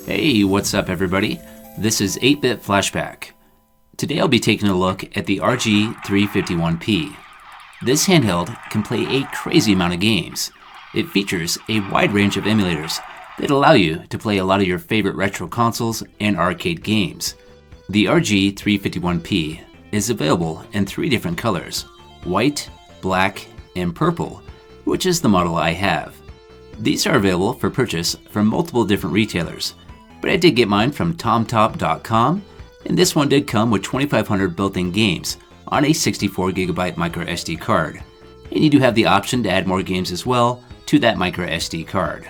Hey, what's up everybody? This is 8-Bit Flashback. Today I'll be taking a look at the RG351P. This handheld can play a crazy amount of games. It features a wide range of emulators that allow you to play a lot of your favorite retro consoles and arcade games. The RG351P is available in 3 different colors: white, black, and purple, which is the model I have. These are available for purchase from multiple different retailers, but I did get mine from TomTop.com, and this one did come with 2,500 built-in games on a 64GB micro SD card. And you do have the option to add more games as well to that micro SD card.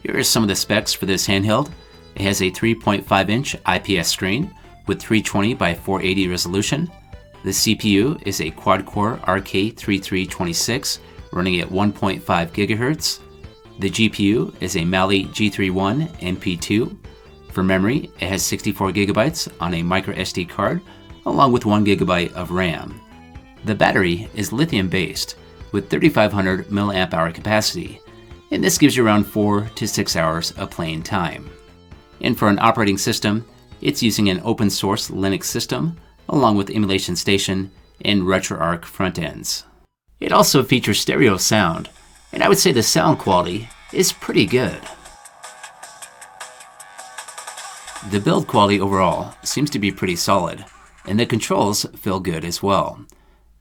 Here are some of the specs for this handheld. It has a 3.5-inch IPS screen with 320 by 480 resolution. The CPU is a quad-core RK3326 running at 1.5 GHz. The GPU is a Mali G31 NP2. For memory, it has 64 GB on a micro SD card, along with 1 GB of RAM. The battery is lithium-based with 3,500 mAh capacity, and this gives you around 4 to 6 hours of playing time. And for an operating system, it's using an open-source Linux system, along with Emulation Station and Retroarch front ends. It also features stereo sound, and I would say the sound quality is pretty good. The build quality overall seems to be pretty solid, and the controls feel good as well.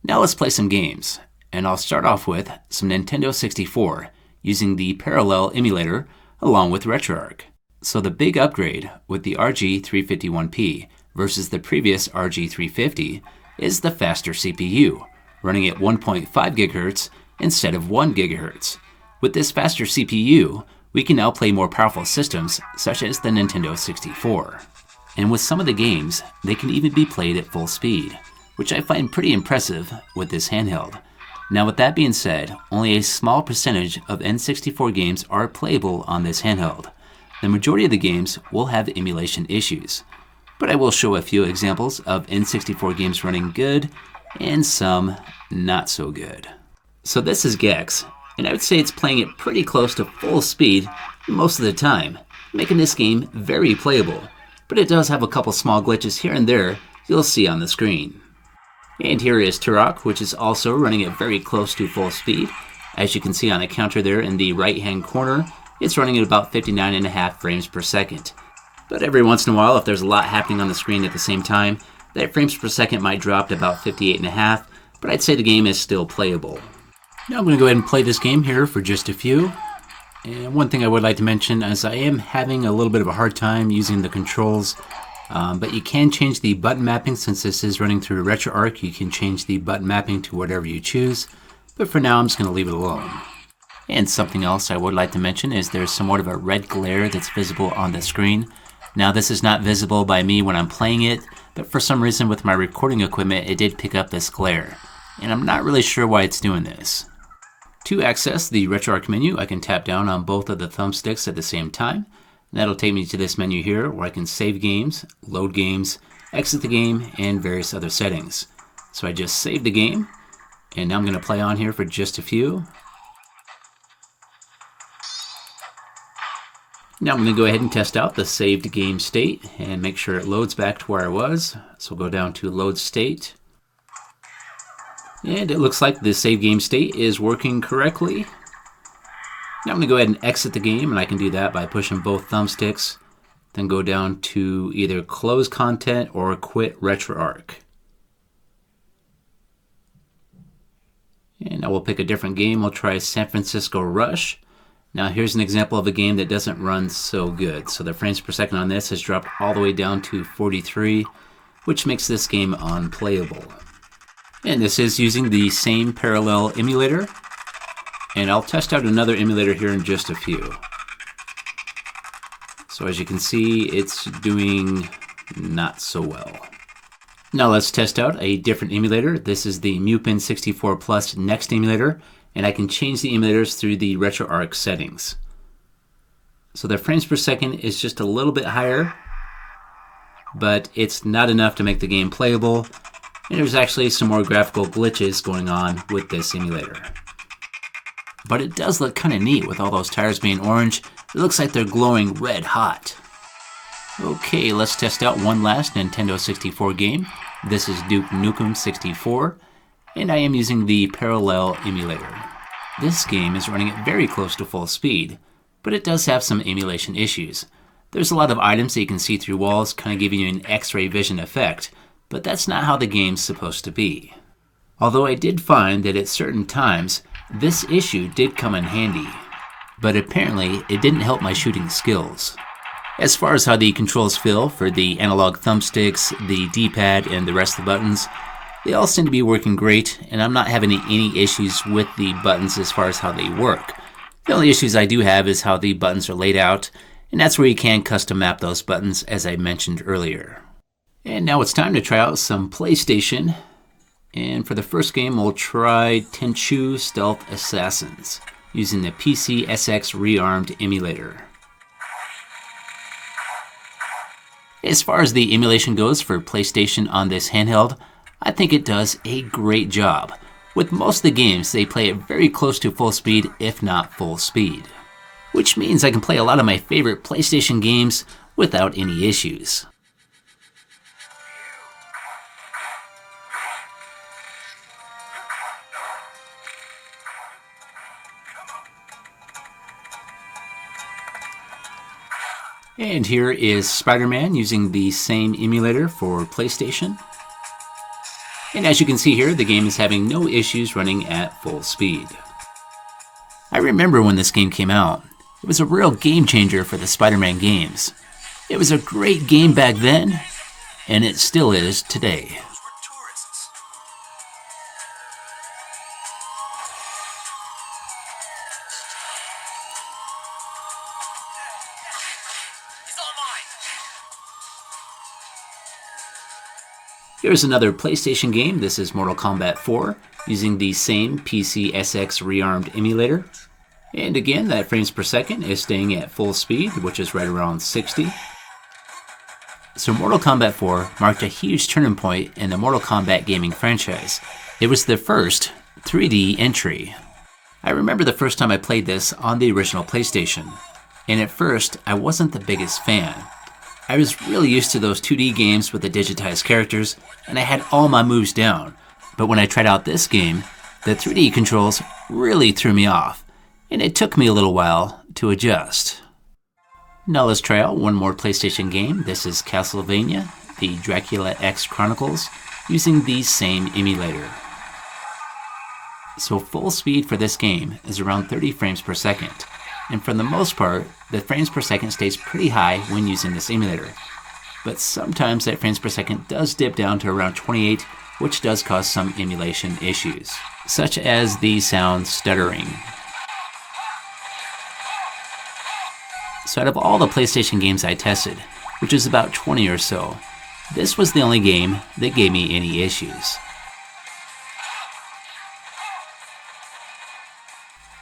Now let's play some games, and I'll start off with some Nintendo 64 using the parallel emulator along with Retroarch. So the big upgrade with the RG351P versus the previous RG350 is the faster CPU, running at 1.5 GHz instead of 1 GHz. With this faster CPU, we can now play more powerful systems such as the Nintendo 64. And with some of the games, they can even be played at full speed, which I find pretty impressive with this handheld. Now with that being said, only a small percentage of N64 games are playable on this handheld. The majority of the games will have emulation issues, but I will show a few examples of N64 games running good and some not so good. So this is Gex, and I would say it's playing it pretty close to full speed most of the time, making this game very playable, but it does have a couple small glitches here and there you'll see on the screen. And here is Turok, which is also running at very close to full speed. As you can see on the counter there in the right hand corner, it's running at about 59.5 frames per second. But every once in a while, if there's a lot happening on the screen at the same time, that frames per second might drop to about 58.5, but I'd say the game is still playable. Now I'm going to go ahead and play this game here for just a few. And one thing I would like to mention is I am having a little bit of a hard time using the controls, but you can change the button mapping. Since this is running through Retroarch, you can change the button mapping to whatever you choose, but for now I'm just going to leave it alone. And something else I would like to mention is there's somewhat of a red glare that's visible on the screen. Now this is not visible by me when I'm playing it, but for some reason with my recording equipment it did pick up this glare, and I'm not really sure why it's doing this. To access the Retroarch menu, I can tap down on both of the thumbsticks at the same time. That'll take me to this menu here where I can save games, load games, exit the game, and various other settings. So I just saved the game, and now I'm going to play on here for just a few. Now I'm going to go ahead and test out the saved game state and make sure it loads back to where I was. So we'll go down to load state. And it looks like the save game state is working correctly. Now I'm going to go ahead and exit the game, and I can do that by pushing both thumbsticks. Then go down to either close content or quit Retroarch. And now we'll pick a different game. We'll try San Francisco Rush. Now here's an example of a game that doesn't run so good. So the frames per second on this has dropped all the way down to 43, which makes this game unplayable. And this is using the same parallel emulator. And I'll test out another emulator here in just a few. So as you can see, it's doing not so well. Now let's test out a different emulator. This is the Mupen 64 Plus Next emulator, and I can change the emulators through the Retroarch settings. So the frames per second is just a little bit higher, but it's not enough to make the game playable, and there's actually some more graphical glitches going on with this emulator. But it does look kind of neat with all those tires being orange. It looks like they're glowing red hot. Okay, let's test out one last Nintendo 64 game. This is Duke Nukem 64, and I am using the Parallel emulator. This game is running at very close to full speed, but it does have some emulation issues. There's a lot of items that you can see through walls, kind of giving you an X-ray vision effect, but that's not how the game's supposed to be. Although I did find that at certain times, this issue did come in handy, but apparently it didn't help my shooting skills. As far as how the controls feel for the analog thumbsticks, the D-pad, and the rest of the buttons, they all seem to be working great, and I'm not having any issues with the buttons as far as how they work. The only issues I do have is how the buttons are laid out, and that's where you can custom map those buttons as I mentioned earlier. And now it's time to try out some PlayStation. And for the first game, we'll try Tenchu Stealth Assassins using the PSX rearmed emulator. As far as the emulation goes for PlayStation on this handheld, I think it does a great job. With most of the games, they play at very close to full speed, if not full speed. Which means I can play a lot of my favorite PlayStation games without any issues. And here is Spider-Man using the same emulator for PlayStation. And as you can see here, the game is having no issues running at full speed. I remember when this game came out. It was a real game changer for the Spider-Man games. It was a great game back then, and it still is today. Here's another PlayStation game. This is Mortal Kombat 4, using the same PSX rearmed emulator. And again, that frames per second is staying at full speed, which is right around 60. So Mortal Kombat 4 marked a huge turning point in the Mortal Kombat gaming franchise. It was the first 3D entry. I remember the first time I played this on the original PlayStation, and at first I wasn't the biggest fan. I was really used to those 2D games with the digitized characters, and I had all my moves down. But when I tried out this game, the 3D controls really threw me off, and it took me a little while to adjust. Now let's try out one more PlayStation game. This is Castlevania, the Dracula X Chronicles, using the same emulator. So full speed for this game is around 30 frames per second. And for the most part, the frames per second stays pretty high when using this emulator. But sometimes that frames per second does dip down to around 28, which does cause some emulation issues, such as the sound stuttering. So out of all the PlayStation games I tested, which is about 20 or so, this was the only game that gave me any issues.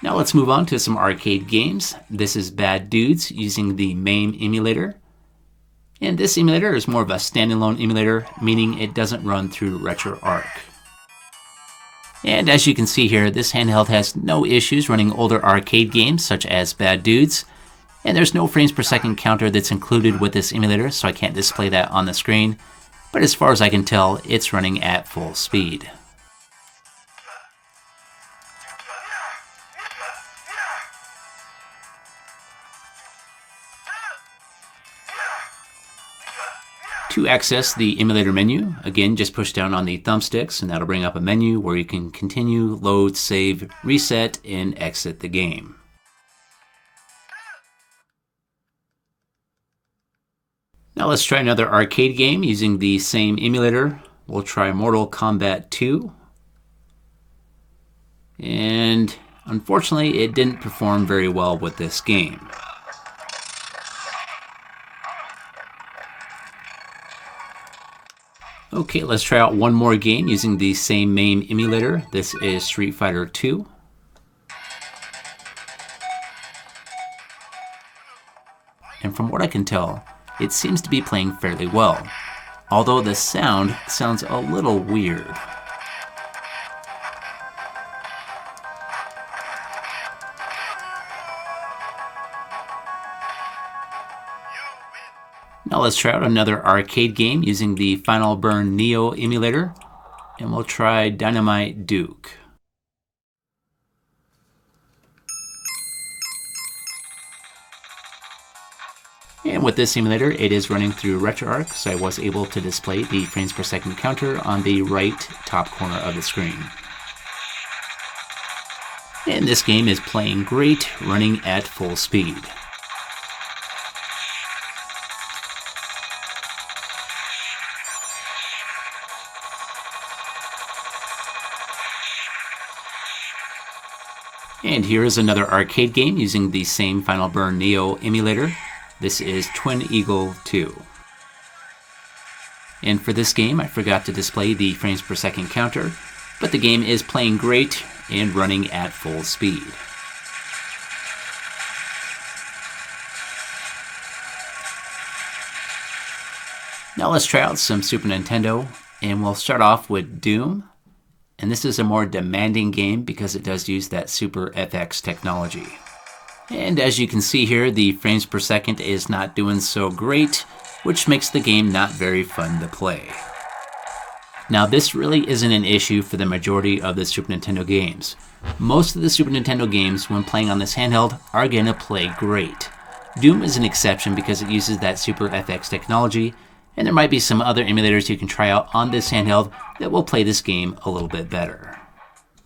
Now let's move on to some arcade games. This is Bad Dudes using the MAME emulator. And this emulator is more of a standalone emulator, meaning it doesn't run through Retroarch. And as you can see here, this handheld has no issues running older arcade games such as Bad Dudes. And there's no frames per second counter that's included with this emulator, so I can't display that on the screen. But as far as I can tell, it's running at full speed. To access the emulator menu, again, just push down on the thumbsticks and that'll bring up a menu where you can continue, load, save, reset, and exit the game. Now let's try another arcade game using the same emulator. We'll try Mortal Kombat 2. And unfortunately, it didn't perform very well with this game. Okay, let's try out one more game using the same MAME emulator. This is Street Fighter 2. And from what I can tell, it seems to be playing fairly well, although the sound sounds a little weird. Now let's try out another arcade game using the Final Burn Neo emulator, and we'll try Dynamite Duke. And with this emulator, it is running through Retroarch, so I was able to display the frames per second counter on the right top corner of the screen. And this game is playing great, running at full speed. And here is another arcade game using the same Final Burn Neo emulator. This is Twin Eagle 2. And for this game, I forgot to display the frames per second counter, but the game is playing great and running at full speed. Now let's try out some Super Nintendo, and we'll start off with Doom. And this is a more demanding game because it does use that Super FX technology. And as you can see here, the frames per second is not doing so great, which makes the game not very fun to play. Now this really isn't an issue for the majority of the Super Nintendo games. Most of the Super Nintendo games, when playing on this handheld, are going to play great. Doom is an exception because it uses that Super FX technology, and there might be some other emulators you can try out on this handheld that will play this game a little bit better.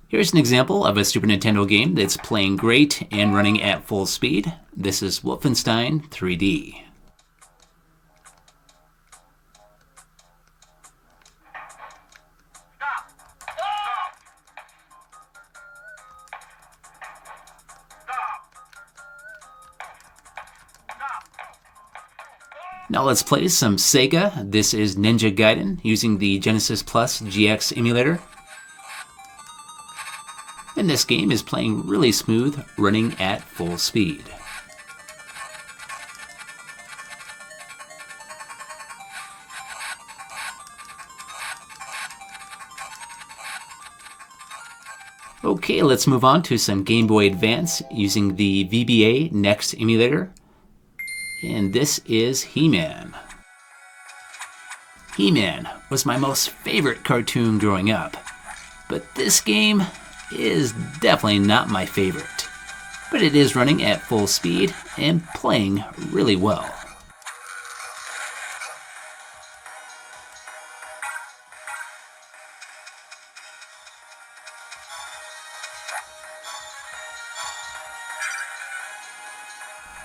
Here's an example of a Super Nintendo game that's playing great and running at full speed. This is Wolfenstein 3D. Now let's play some Sega. This is Ninja Gaiden using the Genesis Plus GX emulator. And this game is playing really smooth, running at full speed. Okay, let's move on to some Game Boy Advance using the VBA Next emulator. And this is He-Man. He-Man was my most favorite cartoon growing up, but this game is definitely not my favorite. But it is running at full speed and playing really well.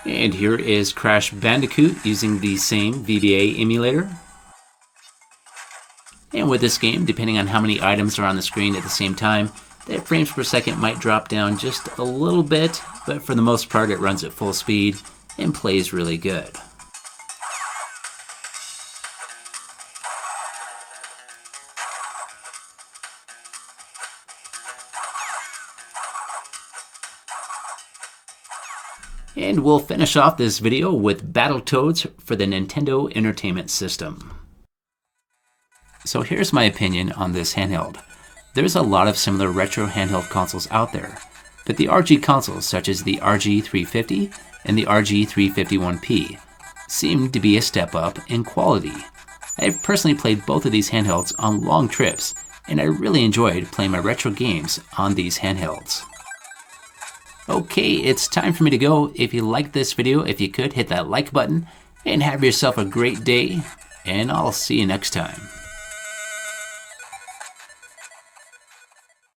And here is Crash Bandicoot using the same VBA emulator. And with this game, depending on how many items are on the screen at the same time, that frames per second might drop down just a little bit, but for the most part it runs at full speed and plays really good. And we'll finish off this video with Battletoads for the Nintendo Entertainment System. So here's my opinion on this handheld. There's a lot of similar retro handheld consoles out there, but the RG consoles such as the RG350 and the RG351P seem to be a step up in quality. I've personally played both of these handhelds on long trips, and I really enjoyed playing my retro games on these handhelds. Okay, it's time for me to go. If you liked this video, if you could, hit that like button, and have yourself a great day, and I'll see you next time.